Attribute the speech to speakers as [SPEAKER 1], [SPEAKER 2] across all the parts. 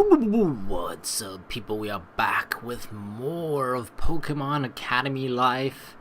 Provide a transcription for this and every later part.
[SPEAKER 1] What's up, people? We are back with more of Pokemon Academy Life.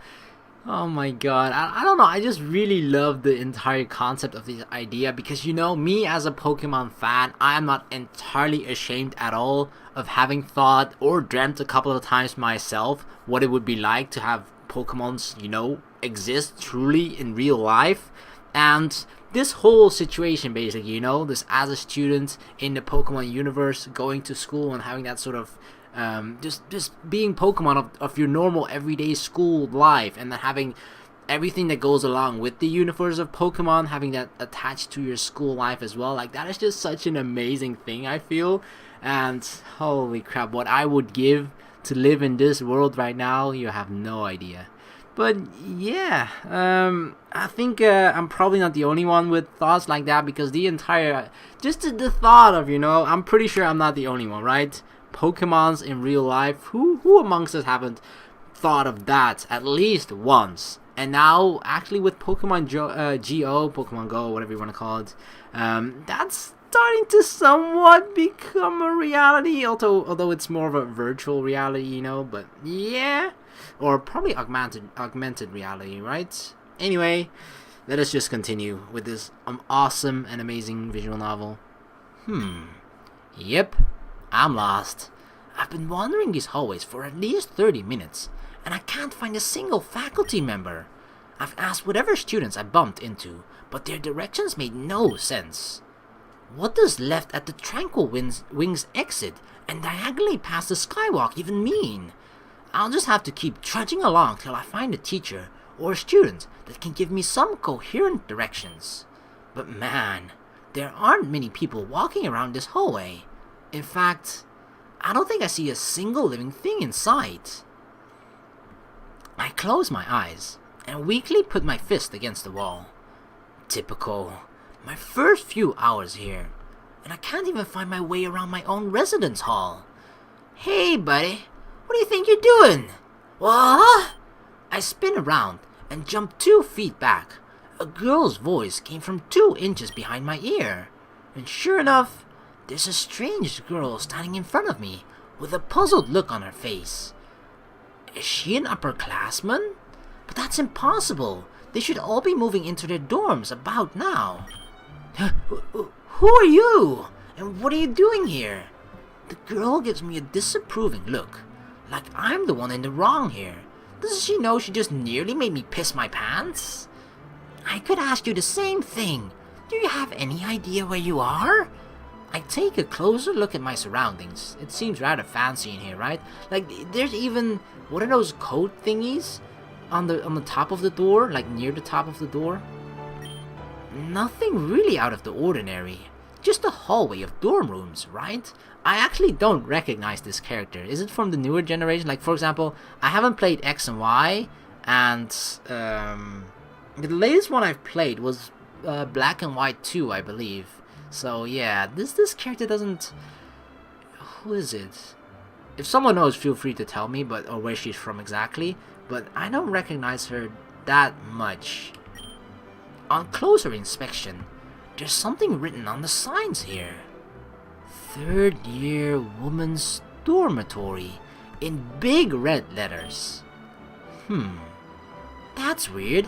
[SPEAKER 1] Oh my god, I don't know, I just really love the entire concept of this idea because, you know, me as a Pokemon fan, I am not entirely ashamed at all of having thought or dreamt a couple of times myself what it would be like to have Pokemons, you know, exist truly in real life. And this whole situation, basically, you know, this as a student in the Pokemon universe, going to school and having that sort of just being Pokemon of your normal everyday school life, and then having everything that goes along with the universe of Pokemon, having that attached to your school life as well. Like, that is just such an amazing thing, I feel. And holy crap, what I would give to live in this world right now, you have no idea. But yeah, I think I'm probably not the only one with thoughts like that, because the entire, just the thought of, you know, I'm pretty sure I'm not the only one, right? Pokemons in real life, who amongst us haven't thought of that at least once? And now, actually, with Pokemon Pokemon Go, whatever you want to call it, that's starting to somewhat become a reality, although it's more of a virtual reality, you know, but yeah. Or probably augmented reality, right? Anyway, let us just continue with this awesome and amazing visual novel. Yep, I'm lost. I've been wandering these hallways for at least 30 minutes, and I can't find a single faculty member. I've asked whatever students I bumped into, but their directions made no sense. What does left at the Tranquil Wings exit and diagonally past the skywalk even mean? I'll just have to keep trudging along till I find a teacher or a student that can give me some coherent directions. But man, there aren't many people walking around this hallway. In fact, I don't think I see a single living thing in sight. I close my eyes and weakly put my fist against the wall. Typical. My first few hours here, and I can't even find my way around my own residence hall. Hey, buddy. What do you think you're doing? What? I spin around and jump 2 feet back. A girl's voice came from 2 inches behind my ear. And sure enough, there's a strange girl standing in front of me with a puzzled look on her face. Is she an upperclassman? But that's impossible. They should all be moving into their dorms about now. Who are you? And what are you doing here? The girl gives me a disapproving look. Like I'm the one in the wrong here. Doesn't she know she just nearly made me piss my pants? I could ask you the same thing. Do you have any idea where you are? I take a closer look at my surroundings. It seems rather fancy in here, right? Like there's even one of those code thingies on the top of the door, like near the top of the door. Nothing really out of the ordinary. Just a hallway of dorm rooms, right? I actually don't recognize this character. Is it from the newer generation? Like, for example, I haven't played X and Y, and the latest one I've played was Black and White 2, I believe. So yeah, this character doesn't. Who is it? If someone knows, feel free to tell me, or where she's from exactly. But I don't recognize her that much. On closer inspection, there's something written on the signs here. 3rd year woman's dormitory in big red letters. That's weird.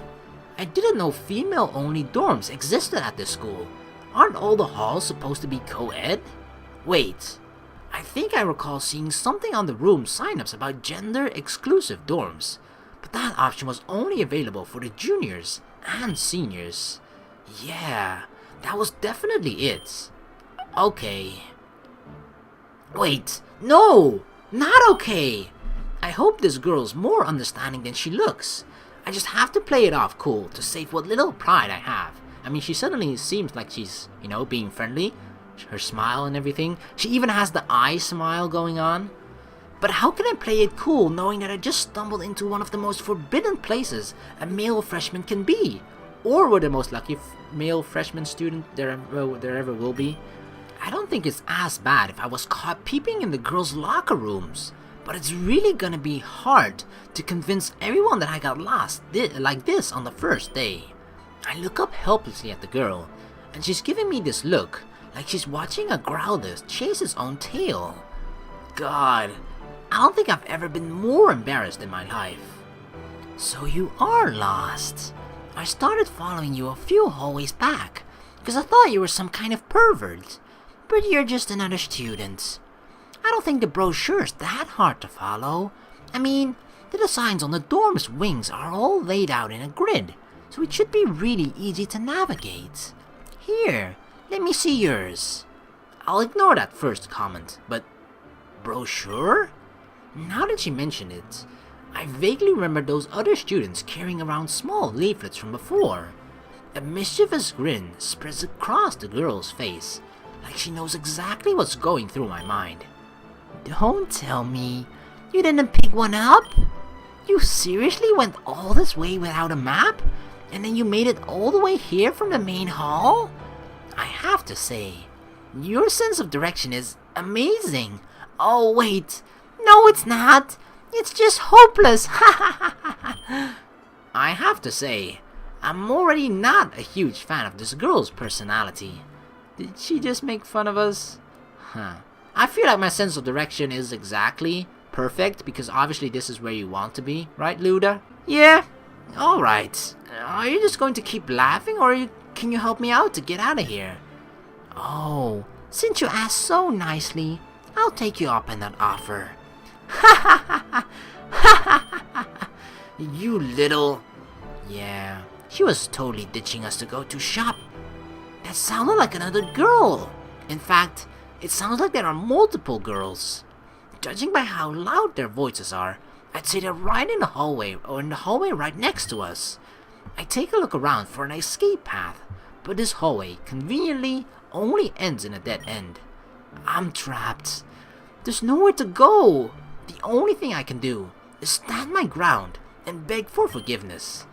[SPEAKER 1] I didn't know female only dorms existed at this school. Aren't all the halls supposed to be co-ed? Wait, I think I recall seeing something on the room sign-ups about gender exclusive dorms, but that option was only available for the juniors and seniors. Yeah, that was definitely it. Okay. Wait, no! Not okay! I hope this girl's more understanding than she looks. I just have to play it off cool to save what little pride I have. I mean, she suddenly seems like she's, you know, being friendly. Her smile and everything. She even has the eye smile going on. But how can I play it cool knowing that I just stumbled into one of the most forbidden places a male freshman can be? Or we're the most lucky male freshman student there ever will be. I don't think it's as bad if I was caught peeping in the girls' locker rooms, but it's really gonna be hard to convince everyone that I got lost like this on the first day. I look up helplessly at the girl, and she's giving me this look, like she's watching a growler chase its own tail. God, I don't think I've ever been more embarrassed in my life. So you are lost. I started following you a few hallways back, because I thought you were some kind of pervert. But you're just another student. I don't think the brochure's that hard to follow. I mean, the designs on the dorm's wings are all laid out in a grid, so it should be really easy to navigate. Here, let me see yours. I'll ignore that first comment, but brochure? Now that you mention it, I vaguely remember those other students carrying around small leaflets from before. A mischievous grin spreads across the girl's face, like she knows exactly what's going through my mind. Don't tell me you didn't pick one up? You seriously went all this way without a map? And then you made it all the way here from the main hall? I have to say, your sense of direction is amazing. Oh wait, no it's not. It's just hopeless. I have to say, I'm already not a huge fan of this girl's personality. Did she just make fun of us? I feel like my sense of direction is exactly perfect, because obviously this is where you want to be, right, Luda? Yeah, alright. Are you just going to keep laughing, or can you help me out to get out of here? Oh, since you asked so nicely, I'll take you up on that offer. You little... Yeah, she was totally ditching us to go to shop. That sounded like another girl. In fact, it sounds like there are multiple girls. Judging by how loud their voices are, I'd say they're right in the hallway, or in the hallway right next to us. I take a look around for an escape path, but this hallway conveniently only ends in a dead end. I'm trapped. There's nowhere to go. The only thing I can do is stand my ground and beg for forgiveness.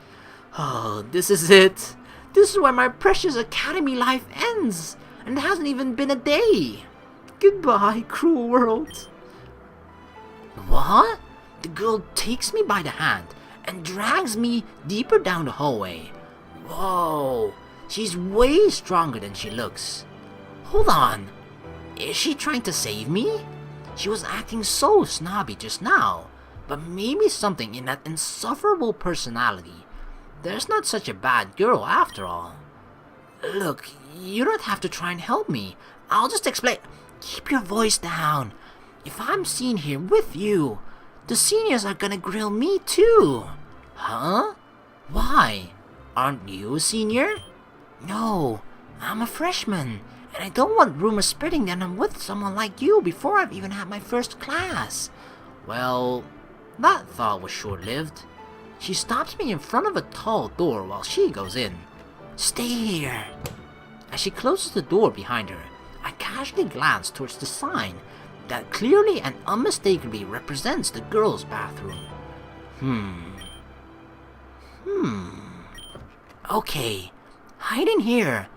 [SPEAKER 1] Oh, this is it. This is where my precious academy life ends, and it hasn't even been a day. Goodbye, cruel world. What? The girl takes me by the hand and drags me deeper down the hallway. Whoa, she's way stronger than she looks. Hold on, is she trying to save me? She was acting so snobby just now, but maybe something in that insufferable personality. There's not such a bad girl after all. Look, you don't have to try and help me. I'll just explain. Keep your voice down. If I'm seen here with you, the seniors are gonna grill me too. Huh? Why? Aren't you a senior? No, I'm a freshman, and I don't want rumors spreading that I'm with someone like you before I've even had my first class. Well, that thought was short-lived. She stops me in front of a tall door while she goes in. Stay here. As she closes the door behind her, I casually glance towards the sign that clearly and unmistakably represents the girls' bathroom. Okay, hide in here.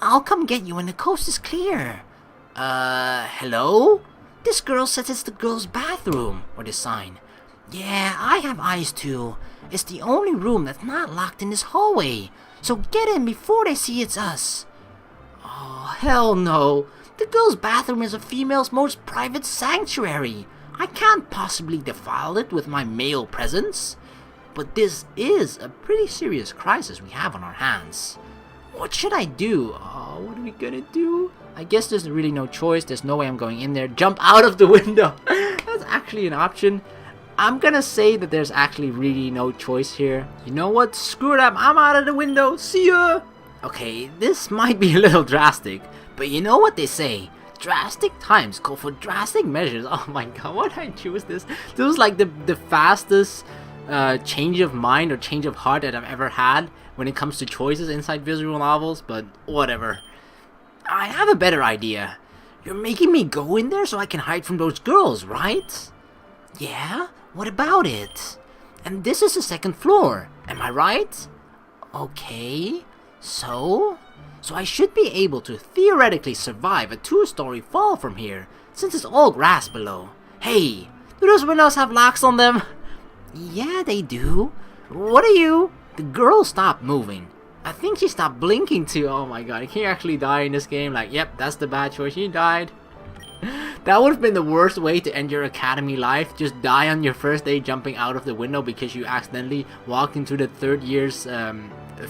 [SPEAKER 1] I'll come get you when the coast is clear. Hello? This girl says it's the girls' bathroom, or the sign. Yeah, I have eyes too. It's the only room that's not locked in this hallway, so get in before they see it's us. Oh, hell no. The girls' bathroom is a female's most private sanctuary. I can't possibly defile it with my male presence. But this is a pretty serious crisis we have on our hands. What should I do? Oh, what are we gonna do? I guess there's really no choice. There's no way I'm going in there. Jump out of the window. That's actually an option. I'm gonna say that there's actually really no choice here. You know what? Screw it up. I'm out of the window. See ya! Okay, this might be a little drastic, but you know what they say? Drastic times call for drastic measures. Oh my god, why did I choose this? This was like the fastest change of mind or change of heart that I've ever had when it comes to choices inside visual novels, but whatever. I have a better idea. You're making me go in there so I can hide from those girls, right? Yeah? What about it? And this is the second floor, am I right? Okay, so I should be able to theoretically survive a 2-story fall from here, since it's all grass below. Hey, do those windows have locks on them? Yeah, they do. What are you? The girl stopped moving. I think she stopped blinking too. Oh my god, can you actually die in this game? Like, yep, that's the bad choice. She died. That would have been the worst way to end your academy life. Just die on your first day jumping out of the window because you accidentally walked into the third year's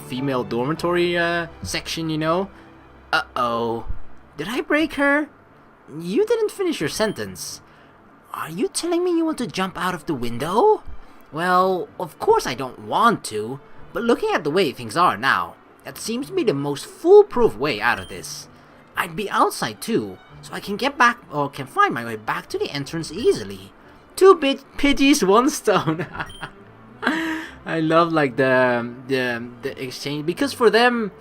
[SPEAKER 1] female dormitory section, you know? Uh-oh. Did I break her? You didn't finish your sentence. Are you telling me you want to jump out of the window? Well, of course I don't want to, but looking at the way things are now, that seems to be the most foolproof way out of this. I'd be outside too, so I can get back or can find my way back to the entrance easily. 2 pigeons, 1 stone. I love like the exchange, because for them,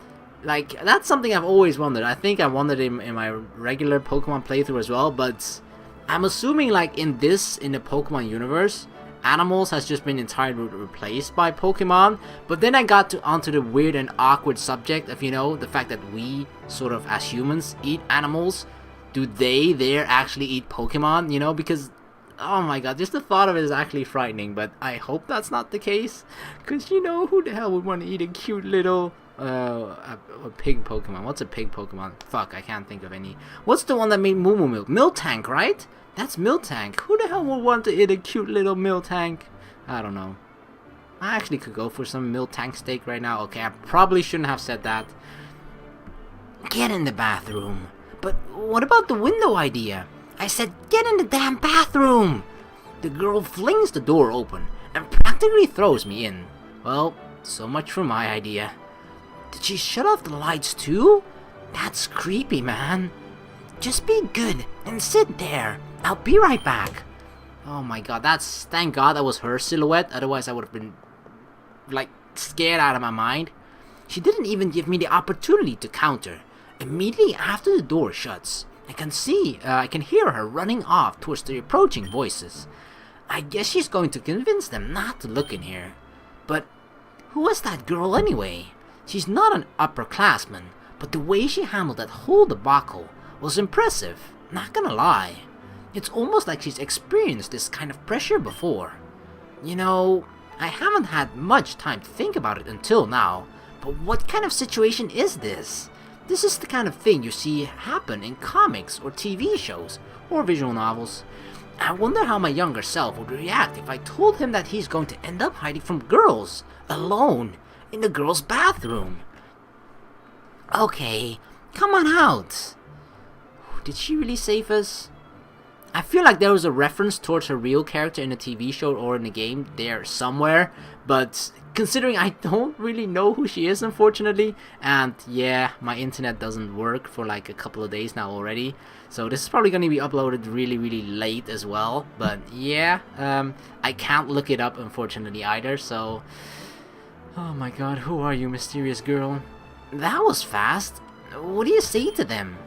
[SPEAKER 1] like, that's something I've always wondered. I think I wondered in my regular Pokemon playthrough as well, but I'm assuming like in the Pokemon universe, animals has just been entirely replaced by Pokemon. But then I got onto the weird and awkward subject of, you know, the fact that we sort of as humans eat animals. Do they there actually eat Pokemon? You know, because oh my god, just the thought of it is actually frightening. But I hope that's not the case, because you know, who the hell would want to eat a cute little a pig Pokemon? What's a pig Pokemon? Fuck, I can't think of any. What's the one that made Moo Moo Milk? Miltank, right? That's Miltank. Who the hell would want to eat a cute little Miltank? I don't know. I actually could go for some Miltank steak right now. Okay, I probably shouldn't have said that. Get in the bathroom. But what about the window idea? I said get in the damn bathroom. The girl flings the door open and practically throws me in. Well, so much for my idea. Did she shut off the lights too? That's creepy, man. Just be good and sit there. I'll be right back. Oh my god, thank god that was her silhouette. Otherwise I would have been like scared out of my mind. She didn't even give me the opportunity to counter. Immediately after the door shuts, I can hear her running off towards the approaching voices. I guess she's going to convince them not to look in here. But who was that girl anyway? She's not an upperclassman, but the way she handled that whole debacle was impressive, not gonna lie. It's almost like she's experienced this kind of pressure before. You know, I haven't had much time to think about it until now, but what kind of situation is this? This is the kind of thing you see happen in comics or TV shows or visual novels. I wonder how my younger self would react if I told him that he's going to end up hiding from girls, alone, in the girls' bathroom. Okay, come on out. Did she really save us? I feel like there was a reference towards her real character in a TV show or in a game there somewhere, but considering I don't really know who she is, unfortunately, and yeah, my internet doesn't work for like a couple of days now already, so this is probably going to be uploaded really late as well. But yeah, I can't look it up unfortunately either, so oh my god, who are you, mysterious girl? That was fast. What do you say to them?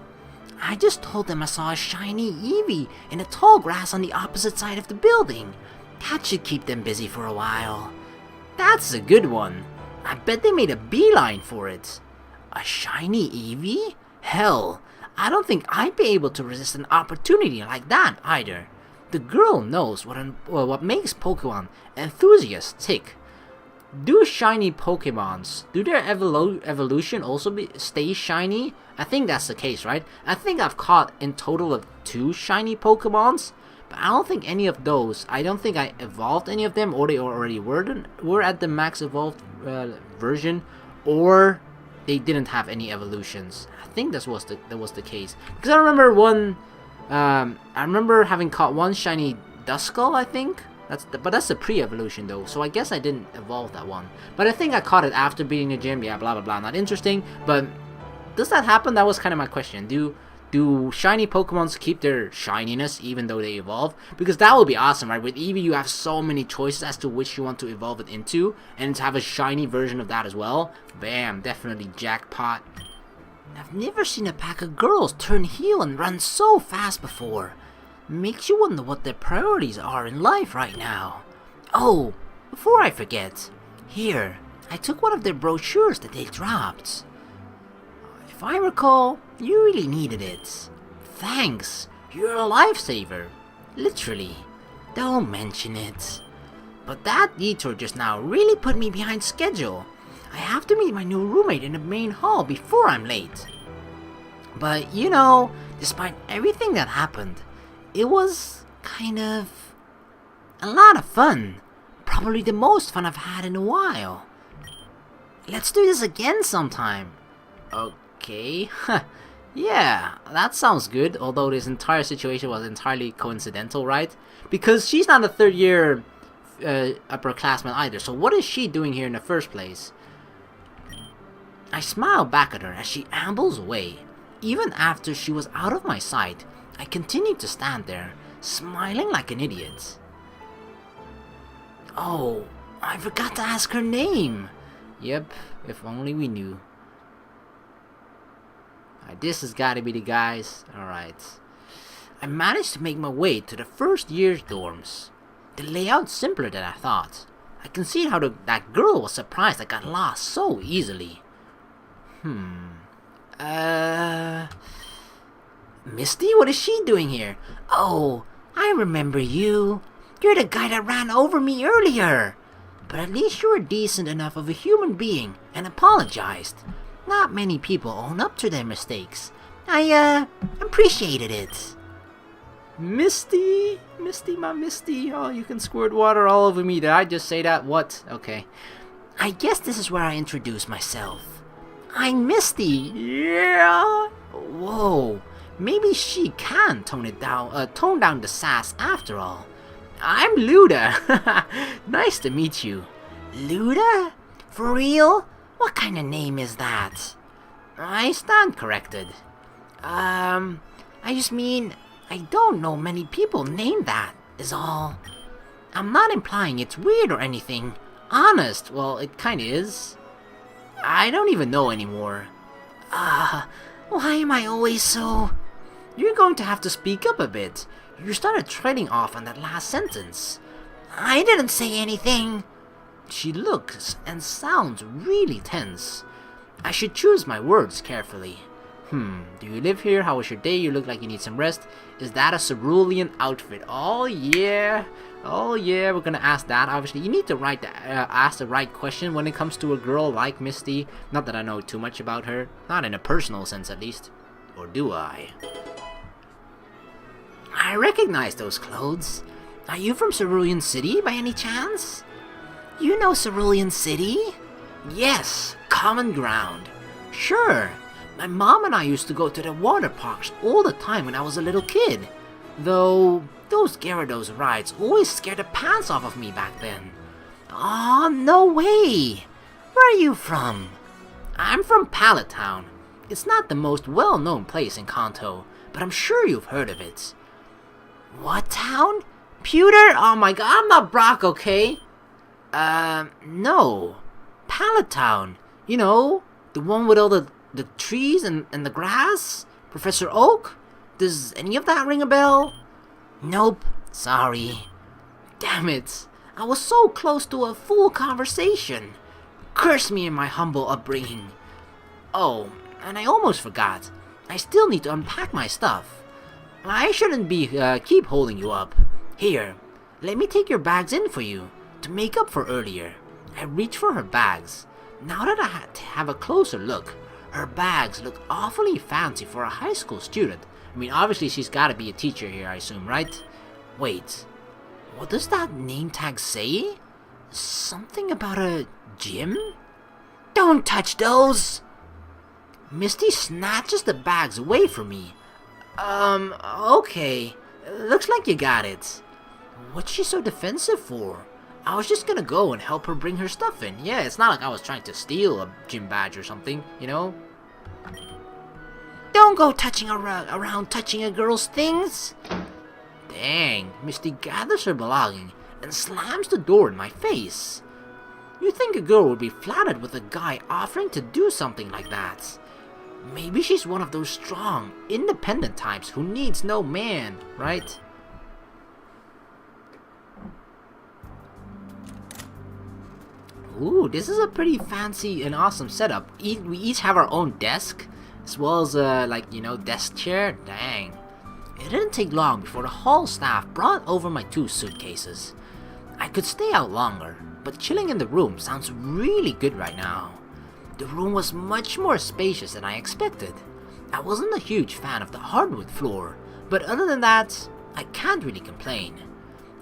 [SPEAKER 1] I just told them I saw a shiny Eevee in the tall grass on the opposite side of the building. That should keep them busy for a while. That's a good one. I bet they made a beeline for it. A shiny Eevee? Hell, I don't think I'd be able to resist an opportunity like that either. The girl knows what makes Pokemon enthusiasts tick. Do shiny Pokemons, do their evolution also stay shiny? I think that's the case, right? I think I've caught in total of 2 shiny Pokemons, but I don't think any of those, I don't think I evolved any of them, or they already were at the max evolved version, or they didn't have any evolutions. I think that was the case, because I remember I remember having caught one shiny Duskull, I think. But that's the pre-evolution though, so I guess I didn't evolve that one. But I think I caught it after beating the gym. Yeah, blah blah blah. Not interesting. But does that happen? That was kind of my question. Do shiny Pokemons keep their shininess even though they evolve? Because that would be awesome, right? With Eevee, you have so many choices as to which you want to evolve it into, and to have a shiny version of that as well. Bam, definitely jackpot. I've never seen a pack of girls turn heel and run so fast before. Makes you wonder what their priorities are in life right now. Oh, before I forget, here, I took one of their brochures that they dropped. If I recall, you really needed it. Thanks, you're a lifesaver. Literally. Don't mention it. But that detour just now really put me behind schedule. I have to meet my new roommate in the main hall before I'm late. But you know, despite everything that happened, it was kind of a lot of fun. Probably the most fun I've had in a while. Let's do this again sometime. Okay. Yeah, that sounds good, although this entire situation was entirely coincidental, right? Because she's not a third year upperclassman either, so what is she doing here in the first place? I smile back at her as she ambles away. Even after she was out of my sight, I continued to stand there, smiling like an idiot. Oh, I forgot to ask her name. Yep, if only we knew. This has gotta be the guys. Alright. I managed to make my way to the first year's dorms. The layout's simpler than I thought. I can see how that girl was surprised I got lost so easily. Misty, what is she doing here? Oh, I remember you. You're the guy that ran over me earlier. But at least you were decent enough of a human being and apologized. Not many people own up to their mistakes. I appreciated it. Misty, my Misty. Oh, you can squirt water all over me. Did I just say that? What? Okay. I guess this is where I introduce myself. I'm Misty. Yeah. Whoa. Maybe she can tone down the sass after all. I'm Luda. Nice to meet you. Luda? For real? What kind of name is that? I stand corrected. I just mean, I don't know many people named that, is all. I'm not implying it's weird or anything. Honest, well, it kinda is. I don't even know anymore. Why am I always so... You're going to have to speak up a bit. You started trailing off on that last sentence. I didn't say anything. She looks and sounds really tense. I should choose my words carefully. Do you live here? How was your day? You look like you need some rest. Is that a cerulean outfit? Oh yeah. Oh yeah, we're gonna ask that. Obviously, you need to ask the right question when it comes to a girl like Misty. Not that I know too much about her. Not in a personal sense, at least. Or do I? I recognize those clothes. Are you from Cerulean City by any chance? You know Cerulean City? Yes, common ground. Sure, my mom and I used to go to the water parks all the time when I was a little kid. Though, those Gyarados rides always scared the pants off of me back then. Aw, no way! Where are you from? I'm from Pallet Town. It's not the most well-known place in Kanto, but I'm sure you've heard of it. What town? Pewter? Oh my god, I'm not Brock, okay? No. Pallet Town. You know, the one with all the trees and the grass? Professor Oak? Does any of that ring a bell? Nope. Sorry. Damn it. I was so close to a full conversation. Curse me and my humble upbringing. Oh, and I almost forgot. I still need to unpack my stuff. I shouldn't be keep holding you up. Here, let me take your bags in for you, to make up for earlier. I reach for her bags. Now that I had to have a closer look, her bags look awfully fancy for a high school student. I mean, obviously she's gotta be a teacher here, I assume, right? Wait, what does that name tag say? Something about a gym? Don't touch those! Misty snatches the bags away from me. Okay. Looks like you got it. What's she so defensive for? I was just gonna go and help her bring her stuff in. Yeah, it's not like I was trying to steal a gym badge or something, you know? Don't go touching around touching a girl's things. Dang, Misty gathers her belonging and slams the door in my face. You'd think a girl would be flattered with a guy offering to do something like that. Maybe she's one of those strong, independent types who needs no man, right? Ooh, this is a pretty fancy and awesome setup. We each have our own desk, as well as desk chair. Dang. It didn't take long before the hall staff brought over my 2 suitcases. I could stay out longer, but chilling in the room sounds really good right now. The room was much more spacious than I expected. I wasn't a huge fan of the hardwood floor, but other than that, I can't really complain.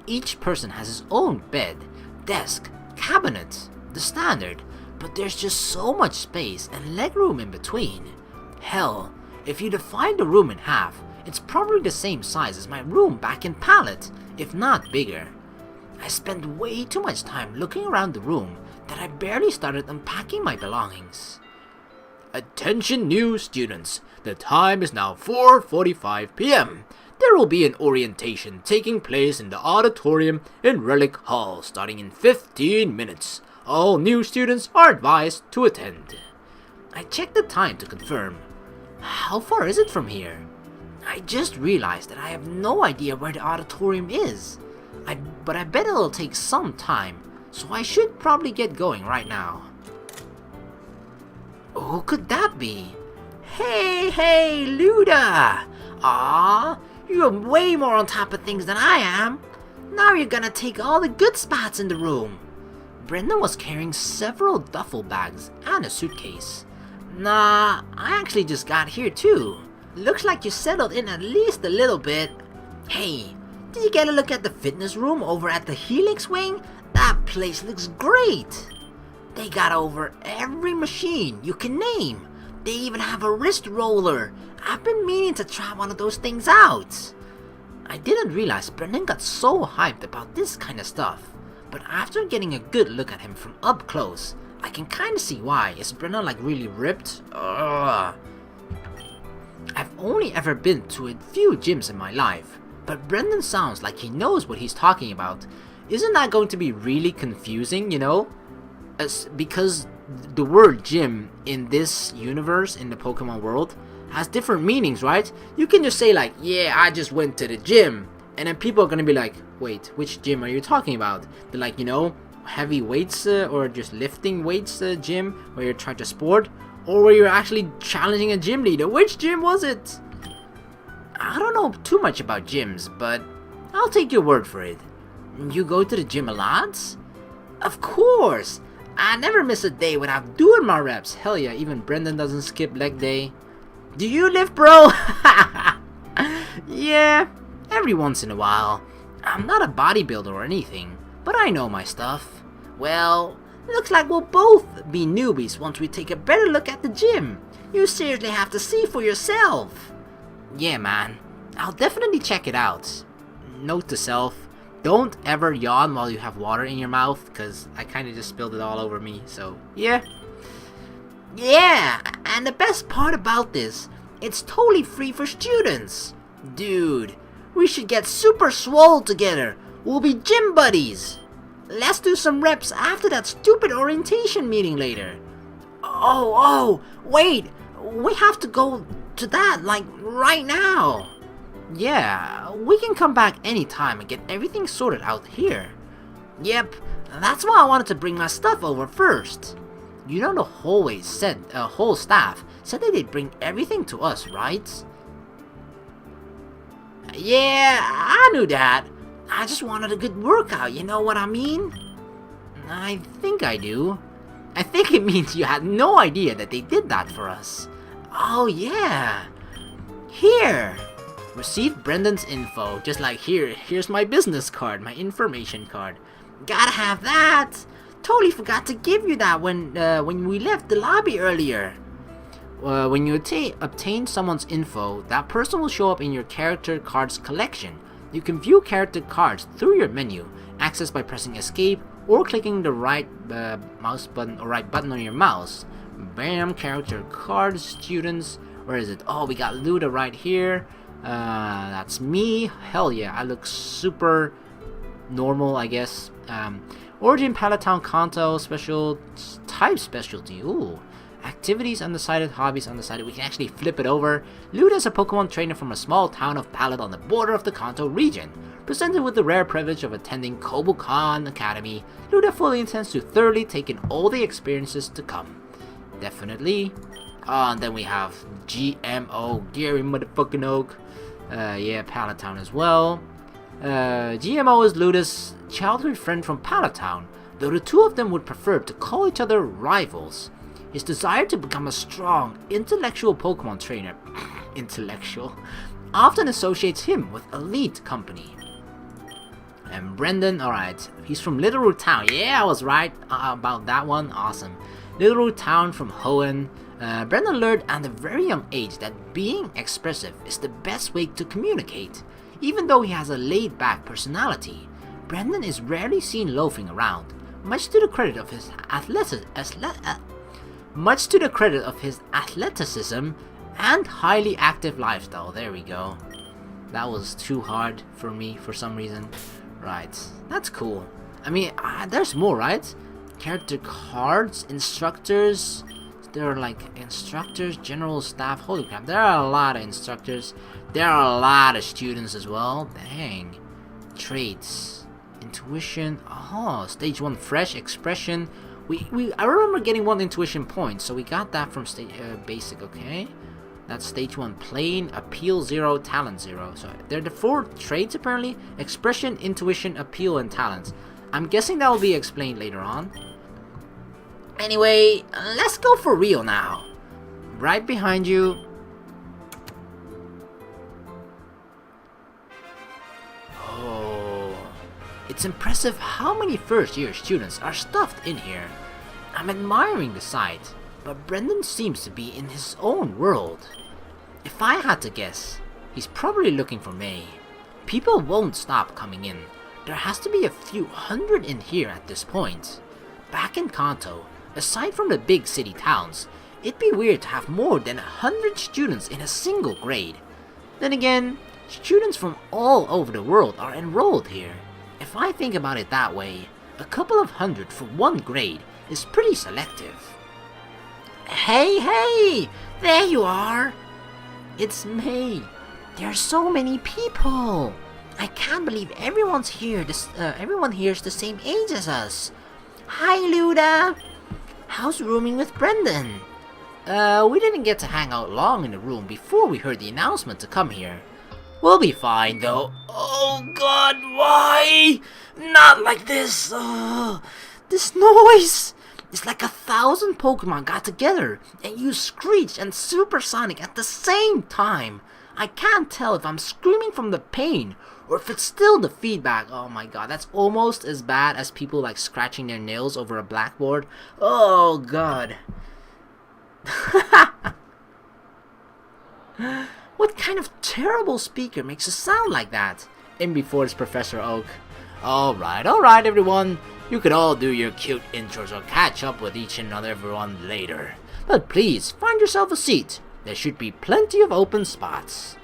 [SPEAKER 1] Each person has his own bed, desk, cabinet, the standard, but there's just so much space and legroom in between. Hell, if you divide the room in half, it's probably the same size as my room back in Pallet, if not bigger. I spent way too much time looking around the room that I barely started unpacking my belongings. Attention new students, the time is now 4:45 p.m. There will be an orientation taking place in the auditorium in Relic Hall starting in 15 minutes. All new students are advised to attend. I checked the time to confirm. How far is it from here? I just realized that I have no idea where the auditorium is. But I bet it'll take some time, so I should probably get going right now. Who could that be? Hey, Luda! Aw, you're way more on top of things than I am. Now you're gonna take all the good spots in the room. Brendan was carrying several duffel bags and a suitcase. Nah, I actually just got here too. Looks like you settled in at least a little bit. Hey, did you get a look at the fitness room over at the Helix wing? That place looks great. They got over every machine you can name. They even have a wrist roller. I've been meaning to try one of those things out. I didn't realize Brendan got so hyped about this kind of stuff. But after getting a good look at him from up close, I can kinda see why. Is Brendan like really ripped? Ugh. I've only ever been to a few gyms in my life, but Brendan sounds like he knows what he's talking about. Isn't that going to be really confusing, you know? Because the word gym in this universe, in the Pokemon world, has different meanings, right? You can just say like, yeah, I just went to the gym, and then people are gonna be like, wait, which gym are you talking about? They're like, you know, heavy weights or just lifting weights gym where you're trying to sport, or where you're actually challenging a gym leader. Which gym was it? I don't know too much about gyms, but I'll take your word for it. You go to the gym a lot? Of course! I never miss a day without doing my reps. Hell yeah, even Brendan doesn't skip leg day. Do you lift, bro? Yeah, every once in a while. I'm not a bodybuilder or anything, but I know my stuff. Well, looks like we'll both be newbies once we take a better look at the gym. You seriously have to see for yourself. Yeah, man. I'll definitely check it out. Note to self, don't ever yawn while you have water in your mouth, because I kind of just spilled it all over me, so yeah. Yeah, and the best part about this, it's totally free for students. Dude, we should get super swole together. We'll be gym buddies. Let's do some reps after that stupid orientation meeting later. Oh, wait. We have to go to that, like, right now. Yeah, we can come back anytime and get everything sorted out here. Yep, that's why I wanted to bring my stuff over first. You know the whole staff said that they'd bring everything to us, right? Yeah, I knew that. I just wanted a good workout, you know what I mean? I think I do. I think it means you had no idea that they did that for us. Oh yeah. Here. Receive Brendan's info. Just like here's my business card, my information card. Gotta have that. Totally forgot to give you that when we left the lobby earlier. When you obtain someone's info, that person will show up in your character cards collection. You can view character cards through your menu, accessed by pressing escape or clicking the right mouse button or right button on your mouse. Bam, character cards, students. Where is it? Oh, we got Luda right here. That's me. Hell yeah, I look super normal, I guess. Origin, Palatown, Kanto, special type specialty. Ooh. Activities undecided, hobbies undecided. We can actually flip it over. Luda is a Pokemon trainer from a small town of Pallet on the border of the Kanto region. Presented with the rare privilege of attending Pokémon Academy, Luda fully intends to thoroughly take in all the experiences to come. Definitely. And then we have GMO, Gary Motherfucking Oak. Yeah, Palatown as well. GMO is Luda's childhood friend from Palatown, though the two of them would prefer to call each other rivals. his desire to become a strong, intellectual Pokemon trainer intellectual often associates him with elite company. And Brendan, alright, he's from Little Town. Yeah, I was right about that one. Awesome. Little Town from Hoenn. Brendan learned at a very young age that being expressive is the best way to communicate. Even though he has a laid-back personality, Brendan is rarely seen loafing around, much to the credit of his athleticism and highly active lifestyle. There we go. That was too hard for me for some reason. Right, that's cool. I mean, there's more, right? Character cards, instructors. There are like instructors, general staff. Holy crap, there are a lot of instructors. There are a lot of students as well. Dang. Traits, intuition. Oh, stage 1 fresh expression. I remember getting 1 intuition point, so we got that from basic. Okay, that's stage 1 plain, appeal 0, talent 0. So they're the 4 traits apparently: expression, intuition, appeal, and talent. I'm guessing that will be explained later on. Anyway, let's go for real now. Right behind you. Oh, it's impressive how many first-year students are stuffed in here. I'm admiring the sight, but Brendan seems to be in his own world. If I had to guess, he's probably looking for May. People won't stop coming in. There has to be a few hundred in here at this point. Back in Kanto, aside from the big city towns, it'd be weird to have more than 100 students in a single grade. Then again, students from all over the world are enrolled here. If I think about it that way, a couple of hundred for one grade is pretty selective. Hey, there you are! It's May. There are so many people. I can't believe everyone's here. Everyone here's the same age as us. Hi, Luda. How's rooming with Brendan? We didn't get to hang out long in the room before we heard the announcement to come here. We'll be fine, though. Oh, God, why? Not like this. This noise. It's like 1,000 Pokemon got together and used Screech and Supersonic at the same time. I can't tell if I'm screaming from the pain or if it's still the feedback. Oh my god, that's almost as bad as people like scratching their nails over a blackboard. Oh god. What kind of terrible speaker makes a sound like that? In before it's Professor Oak. Alright everyone. You can all do your cute intros or catch up with each and everyone later. But please, find yourself a seat. There should be plenty of open spots.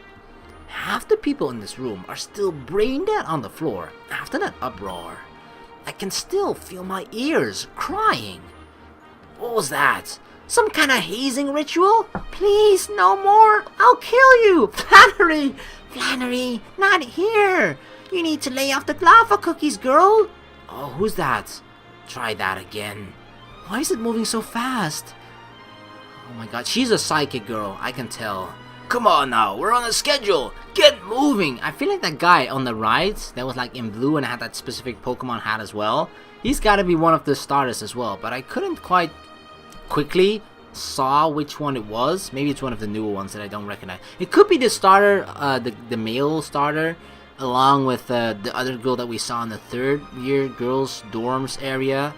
[SPEAKER 1] Half the people in this room are still brain dead on the floor after that uproar. I can still feel my ears crying. What was that? Some kind of hazing ritual? Please, no more. I'll kill you. Flannery, not here. You need to lay off the lava cookies, girl. Oh, who's that? Try that again. Why is it moving so fast? Oh my god, she's a psychic girl, I can tell. Come on now, we're on a schedule. Get moving. I feel like that guy on the right that was like in blue and had that specific Pokemon hat as well. He's got to be one of the starters as well, but I couldn't quite quickly saw which one it was. Maybe it's one of the newer ones that I don't recognize. It could be the starter, the male starter, along with the other girl that we saw in the 3rd year girls dorms area.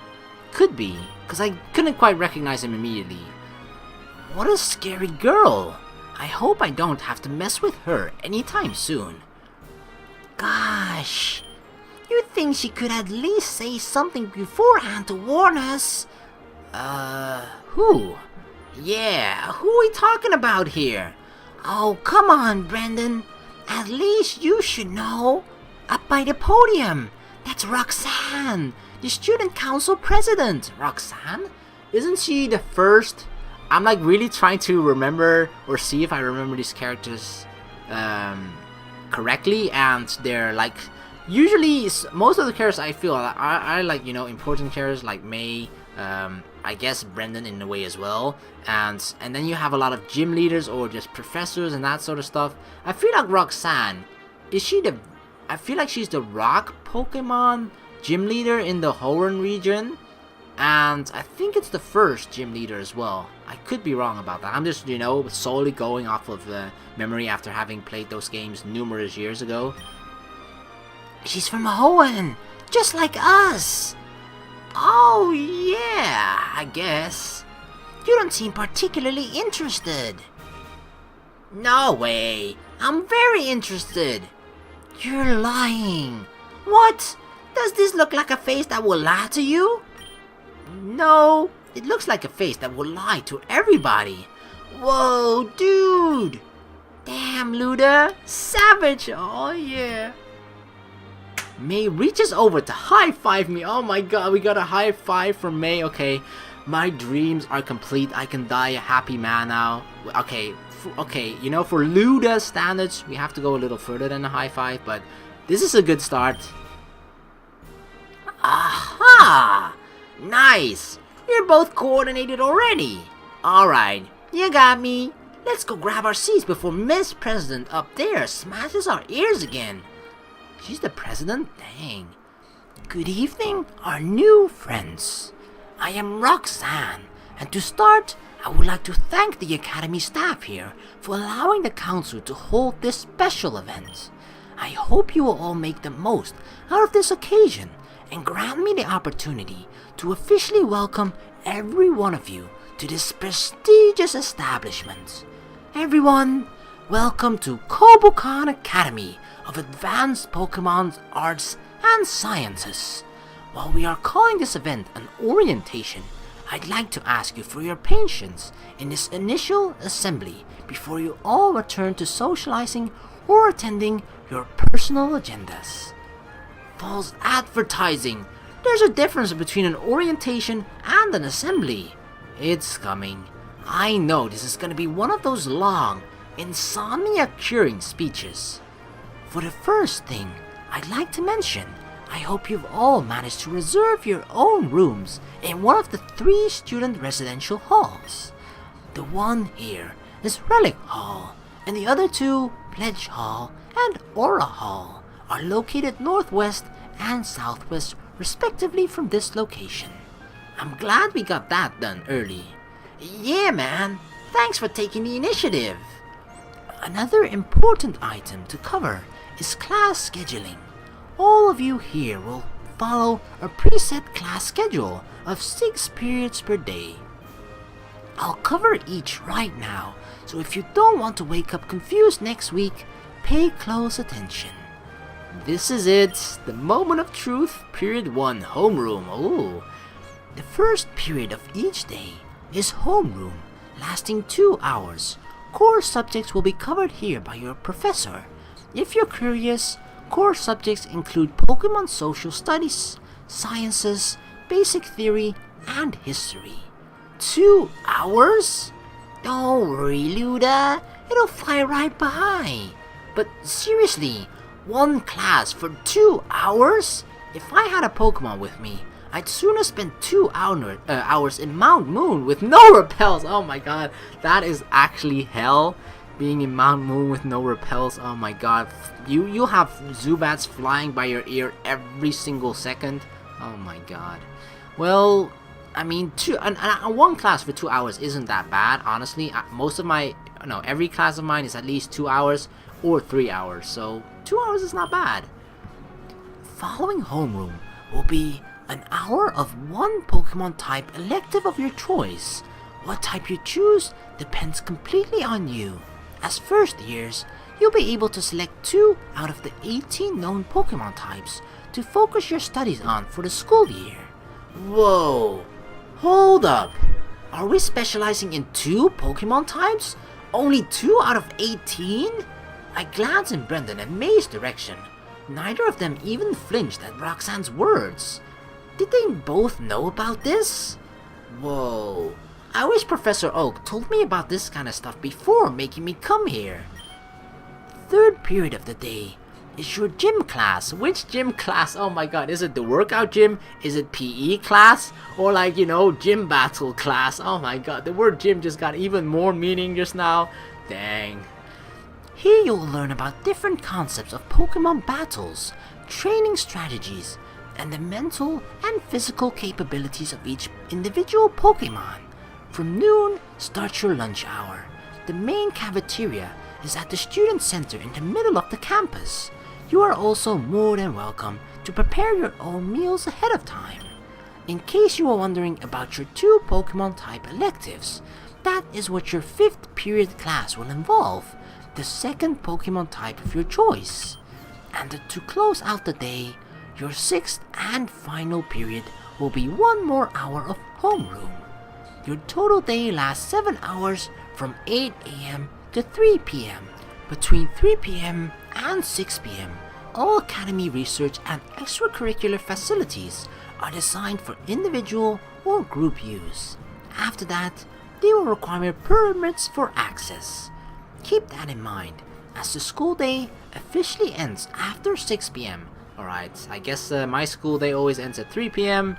[SPEAKER 1] Could be, because I couldn't quite recognize him immediately. What a scary girl. I hope I don't have to mess with her anytime soon. Gosh, you'd think she could at least say something beforehand to warn us. Who? Yeah, who are we talking about here? Oh, come on, Brendan. At least you should know. Up by the podium. That's Roxanne, the student council president. Roxanne? Isn't she the first? I'm like really trying to remember or see if I remember these characters correctly, and they're like usually most of the characters I feel are like, you know, important characters like May, I guess Brendan in a way as well, and then you have a lot of gym leaders or just professors and that sort of stuff. I feel like Roxanne, I feel like she's the rock Pokemon gym leader in the Hoenn region. And I think it's the first gym leader as well. I could be wrong about that. I'm just, solely going off of the memory after having played those games numerous years ago. She's from Hoenn, just like us. Oh yeah, I guess. You don't seem particularly interested. No way. I'm very interested. You're lying. What? Does this look like a face that will lie to you? No, it looks like a face that will lie to everybody. Whoa, dude. Damn, Luda. Savage. Oh, yeah. May reaches over to high-five me. Oh my god, we got a high-five from May. Okay, my dreams are complete. I can die a happy man now. Okay, for Luda standards, we have to go a little further than a high-five, but this is a good start. Aha! Nice! You're both coordinated already. Alright, you got me. Let's go grab our seats before Miss President up there smashes our ears again. She's the president? Dang. Good evening, our new friends. I am Roxanne, and to start, I would like to thank the Academy staff here for allowing the Council to hold this special event. I hope you will all make the most out of this occasion and grant me the opportunity to officially welcome every one of you to this prestigious establishment. Everyone, welcome to Pokémon Academy of Advanced Pokemon Arts and Sciences. While we are calling this event an orientation, I'd like to ask you for your patience in this initial assembly before you all return to socializing or attending your personal agendas. False advertising! There's a difference between an orientation and an assembly. It's coming. I know this is gonna be one of those long, insomnia-curing speeches. For the first thing, I'd like to mention, I hope you've all managed to reserve your own rooms in one of the 3 student residential halls. The one here is Relic Hall, and the other 2, Pledge Hall and Aura Hall, are located northwest and southwest respectively from this location. I'm glad we got that done early. Yeah, man, thanks for taking the initiative. Another important item to cover is class scheduling. All of you here will follow a preset class schedule of 6 periods per day. I'll cover each right now, so if you don't want to wake up confused next week, pay close attention. This is it, the moment of truth, period 1, homeroom. Ooh. The first period of each day is homeroom, lasting 2 hours. Core subjects will be covered here by your professor. If you're curious, core subjects include Pokemon Social Studies, Sciences, Basic Theory, and History. 2 hours? Don't worry, Luda, it'll fly right by. But seriously, 1 class for 2 hours? If I had a Pokemon with me, I'd sooner spend 2 hours in Mount Moon with no repels. Oh my god, that is actually hell. Being in Mount Moon with no repels, oh my god. You'll have Zubats flying by your ear every single second. Oh my god. Well, I mean, 1 class for 2 hours isn't that bad, honestly. Every class of mine is at least 2 hours or 3 hours, so 2 hours is not bad. Following homeroom will be an hour of 1 Pokemon type elective of your choice. What type you choose depends completely on you. As first years, you'll be able to select 2 out of the 18 known Pokemon types to focus your studies on for the school year. Whoa! Hold up! Are we specializing in 2 Pokemon types? Only 2 out of 18? I glanced in Brendan and May's direction. Neither of them even flinched at Roxanne's words. Did they both know about this? Whoa. I wish Professor Oak told me about this kind of stuff before making me come here. Third period of the day is your gym class. Which gym class? Oh my god, is it the workout gym? Is it PE class? Or gym battle class? Oh my god, the word gym just got even more meaning just now. Dang. Here you'll learn about different concepts of Pokemon battles, training strategies, and the mental and physical capabilities of each individual Pokemon. From noon starts your lunch hour. The main cafeteria is at the student center in the middle of the campus. You are also more than welcome to prepare your own meals ahead of time. In case you are wondering about your 2 Pokemon type electives, that is what your 5th period class will involve, the second Pokemon type of your choice. And to close out the day, your 6th and final period will be 1 more hour of homeroom. Your total day lasts 7 hours from 8 AM to 3 PM. Between 3 PM and 6 PM, all academy research and extracurricular facilities are designed for individual or group use. After that, they will require permits for access. Keep that in mind, as the school day officially ends after 6 PM. Alright, I guess my school day always ends at 3 PM.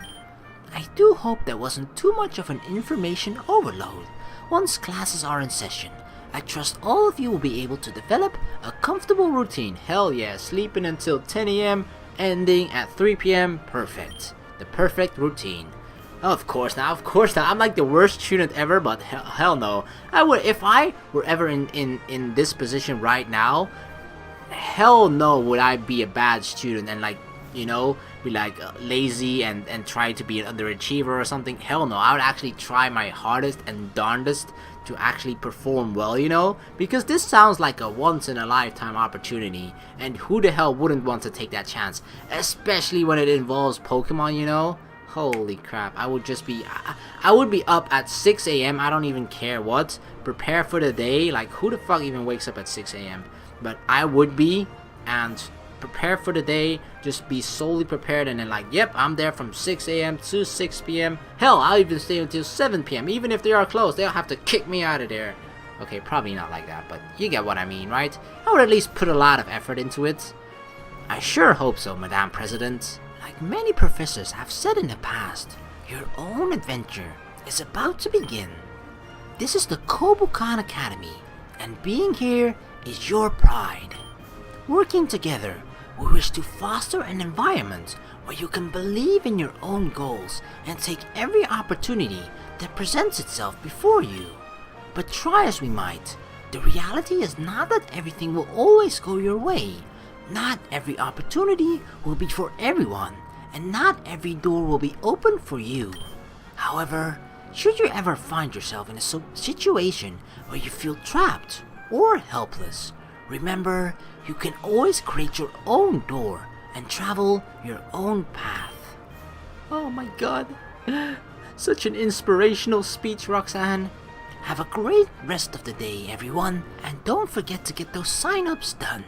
[SPEAKER 1] I do hope there wasn't too much of an information overload. Once classes are in session, I trust all of you will be able to develop a comfortable routine. Hell yeah, sleeping until 10 AM, ending at 3 PM, perfect. The perfect routine. Of course now, I'm like the worst student ever, but hell no. If I were ever in this position right now, hell no would I be a bad student and be lazy and try to be an underachiever or something. Hell no, I would actually try my hardest and darndest to actually perform well, because this sounds like a once in a lifetime opportunity, and who the hell wouldn't want to take that chance, especially when it involves Pokemon. Holy crap, I would be up at 6 AM, I don't even care what, prepare for the day. Like, who the fuck even wakes up at 6 AM? But I would be, and prepare for the day, just be solely prepared, and then yep, I'm there from 6 AM to 6 PM. Hell, I'll even stay until 7 PM, even if they are closed, they'll have to kick me out of there. Okay, probably not like that, but you get what I mean, right? I would at least put a lot of effort into it. I sure hope so, Madam President. Like many professors have said in the past, your own adventure is about to begin. This is the Pokémon Academy, and being here is your pride. Working together, we wish to foster an environment where you can believe in your own goals and take every opportunity that presents itself before you. But try as we might, the reality is not that everything will always go your way. Not every opportunity will be for everyone, and not every door will be open for you. However, should you ever find yourself in a situation where you feel trapped or helpless, remember, you can always create your own door and travel your own path. Oh my god, such an inspirational speech, Roxanne. Have a great rest of the day, everyone, and don't forget to get those sign-ups done.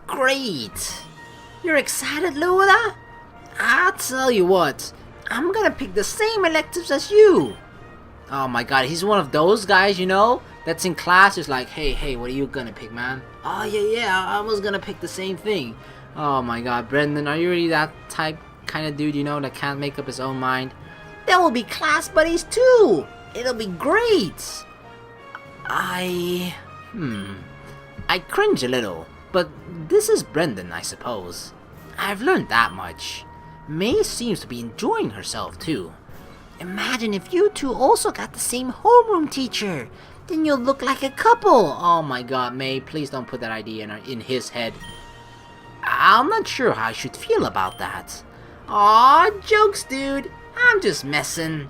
[SPEAKER 1] Great! You're excited, Luna? I'll tell you what, I'm gonna pick the same electives as you. Oh my god, he's one of those guys, that's in class, just like, hey, what are you gonna pick, man? Oh yeah, I was gonna pick the same thing. Oh my god, Brendan, are you really that kind of dude, that can't make up his own mind? There will be class buddies too! It'll be great! I cringe a little. But this is Brendan, I suppose. I've learned that much. May seems to be enjoying herself too. Imagine if you two also got the same homeroom teacher. Then you'll look like a couple. Oh my god, May, please don't put that idea in his head. I'm not sure how I should feel about that. Aw, jokes, dude. I'm just messing.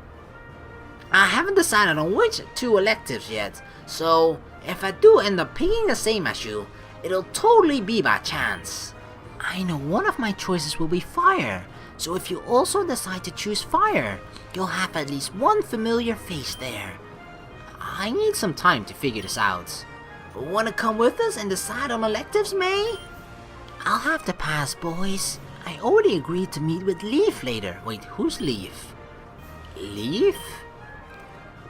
[SPEAKER 1] I haven't decided on which 2 electives yet, so if I do end up picking the same as you, it'll totally be by chance. I know one of my choices will be fire, so if you also decide to choose fire, you'll have at least one familiar face there. I need some time to figure this out. Wanna come with us and decide on electives, May? I'll have to pass, boys. I already agreed to meet with Leaf later. Wait, who's Leaf? Leaf?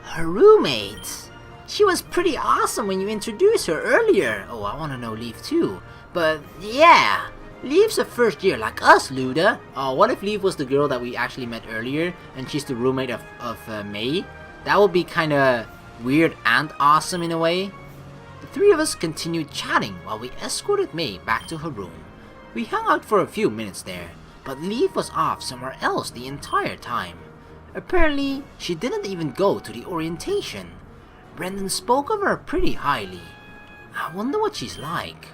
[SPEAKER 1] Her roommate. She was pretty awesome when you introduced her earlier. Oh, I want to know Leaf too. But yeah, Leaf's a first year like us, Luda. Oh, what if Leaf was the girl that we actually met earlier and she's the roommate of May? That would be kind of weird and awesome in a way. The 3 of us continued chatting while we escorted May back to her room. We hung out for a few minutes there, but Leaf was off somewhere else the entire time. Apparently, she didn't even go to the orientation. Brendan spoke of her pretty highly. I wonder what she's like.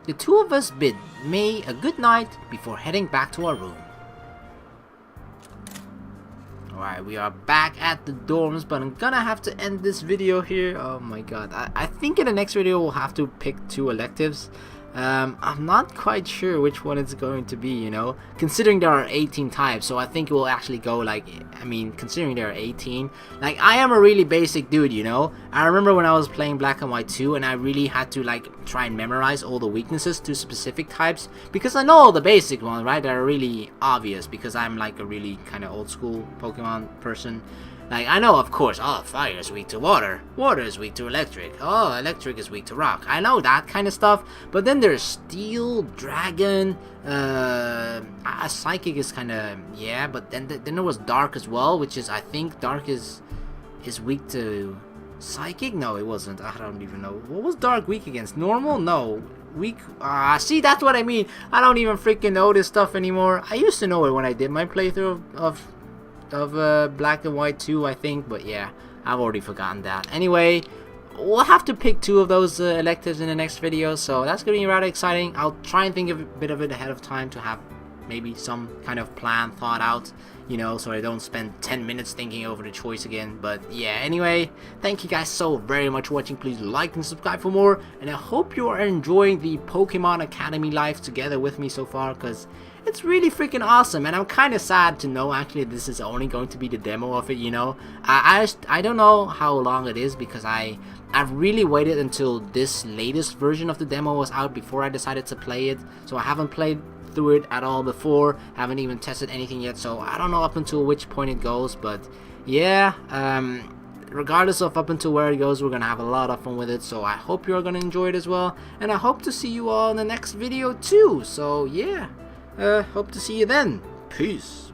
[SPEAKER 1] The two of us bid May a good night before heading back to our room. Alright, we are back at the dorms, but I'm gonna have to end this video here. Oh my god. I think in the next video we'll have to pick 2 electives. I'm not quite sure which one it's going to be, you know, considering there are 18 types, so I think it will actually go like, I mean, considering there are 18, like, I am a really basic dude, you know. I remember when I was playing Black and White 2, and I really had to, like, try and memorize all the weaknesses to specific types, because I know all the basic ones, right, that are really obvious, because I'm, like, a really kind of old school Pokemon person. Like, I know, of course, oh, fire is weak to water, water is weak to electric, oh, electric is weak to rock. I know that kind of stuff, but then there's steel, dragon, psychic is kind of, yeah, but then there was dark as well, which is, I think dark is weak to psychic? No, it wasn't. I don't even know. What was dark weak against? Normal? No. Weak? See, that's what I mean. I don't even freaking know this stuff anymore. I used to know it when I did my playthrough of Black and White 2, I think, but yeah, I've already forgotten that. Anyway, we'll have to pick 2 of those electives in the next video, so that's gonna be rather exciting. I'll try and think of a bit of it ahead of time to have maybe some kind of plan thought out, you know, so I don't spend 10 minutes thinking over the choice again. But yeah, anyway, thank you guys so very much for watching. Please like and subscribe for more, and I hope you are enjoying the Pokemon Academy Life together with me so far, because it's really freaking awesome, and I'm kind of sad to know actually this is only going to be the demo of it, you know. I don't know how long it is, because I've really waited until this latest version of the demo was out before I decided to play it, so I haven't played through it at all before, haven't even tested anything yet, so I don't know up until which point it goes. But yeah, regardless of up until where it goes, we're gonna have a lot of fun with it, so I hope you're gonna enjoy it as well, and I hope to see you all in the next video too. So yeah, hope to see you then. Peace.